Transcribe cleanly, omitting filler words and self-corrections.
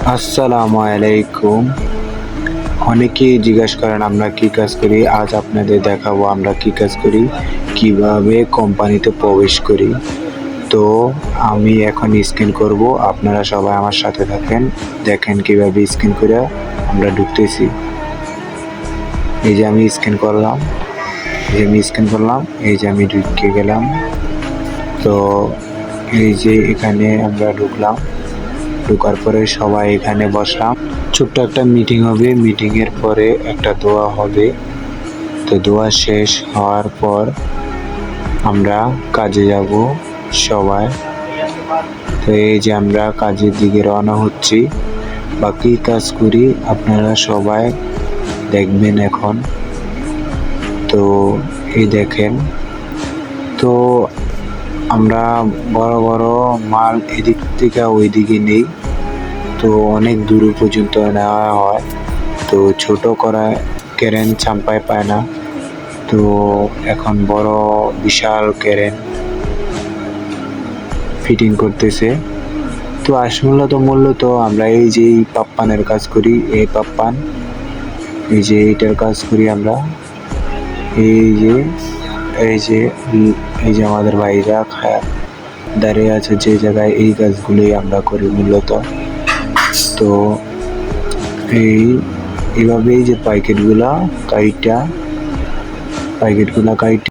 আসসালামু আলাইকুম। অনেকেই জিজ্ঞাসা করেন আমরা কি কাজ করি। আজ আপনাদের দেখাবো আমরা কি কাজ করি, কিভাবে কোম্পানিতে প্রবেশ করি। তো আমি এখন স্ক্যান করব, আপনারা সবাই আমার সাথে থাকেন। দেখেন কিভাবে স্ক্যান করে আমরা ঢুকতেছি। এই যে আমি স্ক্যান করলাম, এই যে আমি ঢুকে গেলাম। তো এই যে এখানে আমরা ঢুকলাম, ঢোকার পরে সবাই এখানে বসলাম। ছোট্ট একটা মিটিং হবে, মিটিং এর পরে একটা দোয়া হবে। তো দোয়া শেষ হওয়ার পর আমরা কাজে যাব সবাই। তো এই যে আমরা কাজের দিকে রওনা হচ্ছি। বাকি কাজ করি আপনারা সবাই দেখবেন এখন। তো এই দেখেন, তো আমরা বড় বড় মাল এদিক থেকে ওইদিকে নেই। তো অনেক দূর পর্যন্ত নেওয়া হয়। তো ছোট করা ক্রেন চাম্পায় পায় না। তো এখন বড় বিশাল ক্রেন ফিটিং করতেছে। তো মূলত আমরা এই যে পাপ্পানের কাজ করি, এই পাপ্পান, এই যে এইটার কাজ করি আমরা। এই যে এই যে এই যে আমাদের ভাইরা দাঁড়িয়ে আছে যে জায়গায়, এই কাজগুলোই আমরা করি মূলত। তো এইভাবেই যে প্যাকেটগুলা কাইটা